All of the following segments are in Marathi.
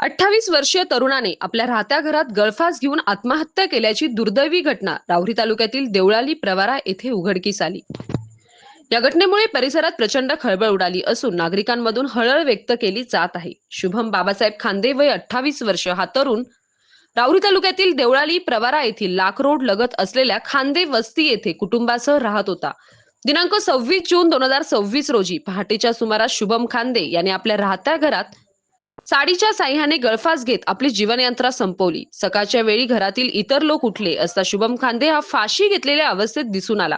28 वर्षीय तरुणाने आपल्या राहत्या घरात गळफास घेऊन आत्महत्या केल्याची दुर्दैवी घटना राहुरी तालुक्यातील देवळाली प्रवरा येथे उघडकीस आली। या घटनेमुळे परिसरात प्रचंड खळबळ उडाली असून नागरिकांमधून हळहळ व्यक्त केली जात आहे। शुभम बाबासाहेब खांदे वय 28 वर्ष हा तरुण राहुरी तालुक्यातील देवळाली प्रवरा येथील लाख रोड लगत असलेल्या खांदे वस्ती येथे कुटुंबासह राहत होता। दिनांक 26 जून 2026 रोजी पहाटेच्या सुमारास शुभम खांदे याने आपल्या राहत्या घरात साडीच्या साह्याने गळफास घेत आपली जीवनयात्रा संपवली। सकाळच्या वेळी घरातील इतर लोक उठले असता शुभम खांदे हा फाशी घेतलेल्या अवस्थेत दिसून आला।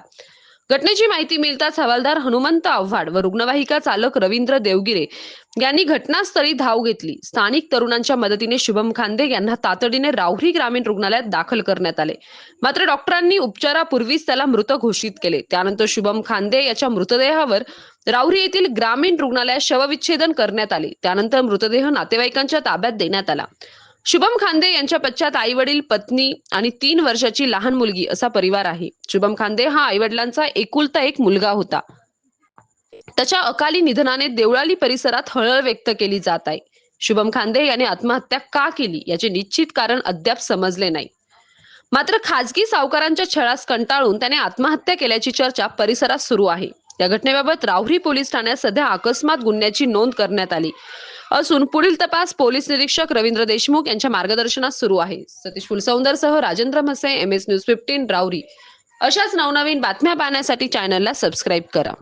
घटनेची माहिती मिळताच हवालदार हनुमंत आव्हाड व रुग्णवाहिका चालक रवींद्र देवगिरे यांनी घटनास्थळी धाव घेतली। स्थानिक तरुणांच्या मदतीने शुभम खांदे यांना तातडीने राहुरी ग्रामीण रुग्णालयात दाखल करण्यात आले, मात्र डॉक्टरांनी उपचारापूर्वीच त्याला मृत घोषित केले। त्यानंतर शुभम खांदे याच्या मृतदेहावर राहुरी येथील ग्रामीण रुग्णालयात शवविच्छेदन करण्यात आले। त्यानंतर मृतदेह नातेवाईकांच्या ताब्यात देण्यात आला। शुभम खांदे यांच्या पश्चात आई वडील, पत्नी आणि 3 वर्षाची लहान मुलगी असा परिवार आहे। शुभम खांदे हा आईवडिलांचा एकुलता एक मुलगा होता। त्याच्या अकाली निधनाने देवळाली परिसरात हळहळ व्यक्त केली जात आहे। शुभम खांदे याने आत्महत्या का केली याचे निश्चित कारण अद्याप समजले नाही, मात्र खासगी सावकारांच्या छळास कंटाळून त्याने आत्महत्या केल्याची चर्चा परिसरात सुरू आहे। या घटनेबाबत राहुरी पोलीस ठाण्यात सध्या अकस्मात गुन्ह्याची नोंद करण्यात आली असून पुढील तपास पोलीस निरीक्षक रवींद्र देशमुख यांच्या मार्गदर्शनात सुरू आहे। सतीश फुलसौंदरसह राजेंद्र म्हसे, MS न्यूज 15 राहुरी। अशाच नवनवीन बातम्या पाहण्यासाठी चॅनलला सबस्क्राईब करा।